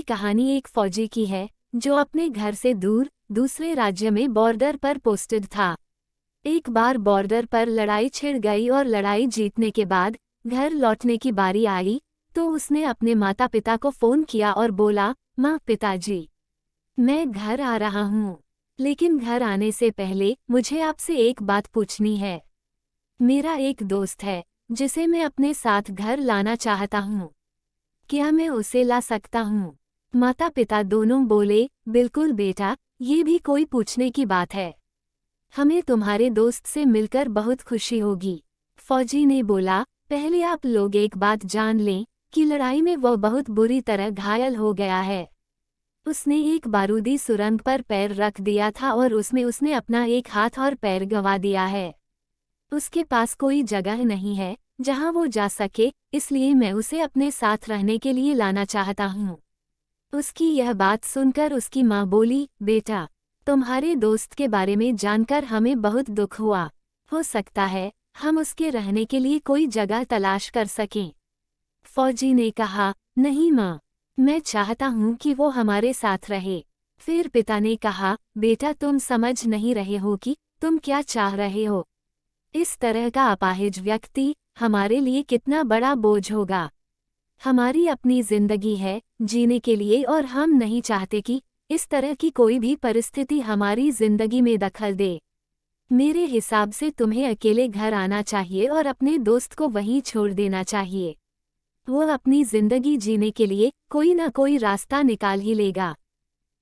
कहानी एक फौजी की है जो अपने घर से दूर दूसरे राज्य में बॉर्डर पर पोस्टेड था। एक बार बॉर्डर पर लड़ाई छिड़ गई और लड़ाई जीतने के बाद घर लौटने की बारी आई तो उसने अपने माता पिता को फ़ोन किया और बोला, माँ पिताजी, मैं घर आ रहा हूँ, लेकिन घर आने से पहले मुझे आपसे एक बात पूछनी है। मेरा एक दोस्त है जिसे मैं अपने साथ घर लाना चाहता हूँ, क्या मैं उसे ला सकता हूँ? माता पिता दोनों बोले, बिल्कुल बेटा, ये भी कोई पूछने की बात है। हमें तुम्हारे दोस्त से मिलकर बहुत खुशी होगी। फौजी ने बोला, पहले आप लोग एक बात जान लें कि लड़ाई में वह बहुत बुरी तरह घायल हो गया है। उसने एक बारूदी सुरंग पर पैर रख दिया था और उसमें उसने अपना एक हाथ और पैर गंवा दिया है। उसके पास कोई जगह नहीं है जहां वो जा सके, इसलिए मैं उसे अपने साथ रहने के लिए लाना चाहता हूँ। उसकी यह बात सुनकर उसकी माँ बोली, बेटा, तुम्हारे दोस्त के बारे में जानकर हमें बहुत दुख हुआ। हो सकता है हम उसके रहने के लिए कोई जगह तलाश कर सकें। फौजी ने कहा, नहीं माँ, मैं चाहता हूँ कि वो हमारे साथ रहे। फिर पिता ने कहा, बेटा, तुम समझ नहीं रहे हो कि तुम क्या चाह रहे हो। इस तरह का अपाहिज व्यक्ति हमारे लिए कितना बड़ा बोझ होगा। हमारी अपनी जिंदगी है जीने के लिए और हम नहीं चाहते कि इस तरह की कोई भी परिस्थिति हमारी जिंदगी में दखल दे। मेरे हिसाब से तुम्हें अकेले घर आना चाहिए और अपने दोस्त को वहीं छोड़ देना चाहिए। वो अपनी जिंदगी जीने के लिए कोई ना कोई रास्ता निकाल ही लेगा।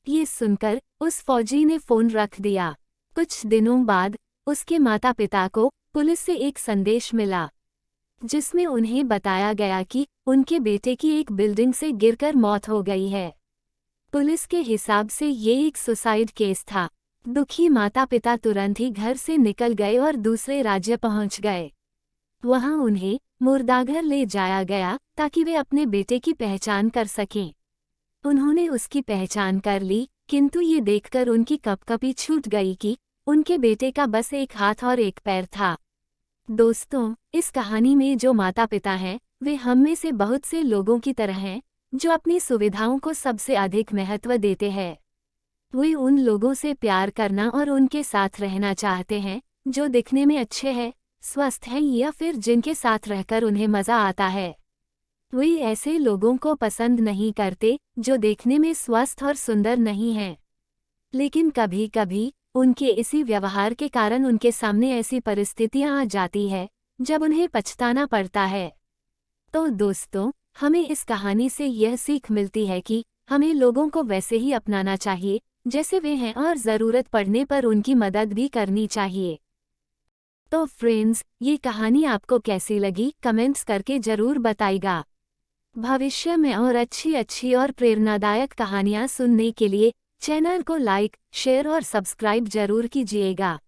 ये सुनकर उस फौजी ने फोन रख दिया। कुछ दिनों बाद उसके माता पिता को पुलिस से एक संदेश मिला जिसमें उन्हें बताया गया कि उनके बेटे की एक बिल्डिंग से गिरकर मौत हो गई है। पुलिस के हिसाब से ये एक सुसाइड केस था। दुखी माता पिता तुरंत ही घर से निकल गए और दूसरे राज्य पहुंच गए। वहां उन्हें मुर्दाघर ले जाया गया ताकि वे अपने बेटे की पहचान कर सकें। उन्होंने उसकी पहचान कर ली, किंतु ये देखकर उनकी कपकपी छूट गई कि उनके बेटे का बस एक हाथ और एक पैर था। दोस्तों, इस कहानी में जो माता पिता हैं वे हम में से बहुत से लोगों की तरह हैं जो अपनी सुविधाओं को सबसे अधिक महत्व देते हैं। वे उन लोगों से प्यार करना और उनके साथ रहना चाहते हैं जो दिखने में अच्छे हैं, स्वस्थ हैं या फिर जिनके साथ रहकर उन्हें मज़ा आता है। वे ऐसे लोगों को पसंद नहीं करते जो देखने में स्वस्थ और सुंदर नहीं हैं, लेकिन कभी कभी उनके इसी व्यवहार के कारण उनके सामने ऐसी परिस्थितियां आ जाती है जब उन्हें पछताना पड़ता है। तो दोस्तों, हमें इस कहानी से यह सीख मिलती है कि हमें लोगों को वैसे ही अपनाना चाहिए जैसे वे हैं और ज़रूरत पड़ने पर उनकी मदद भी करनी चाहिए। तो फ्रेंड्स, ये कहानी आपको कैसी लगी कमेंट्स करके ज़रूर बताइएगा। भविष्य में और अच्छी और प्रेरणादायक कहानियाँ सुनने के लिए चैनल को लाइक, शेयर और सब्सक्राइब जरूर कीजिएगा।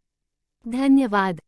धन्यवाद।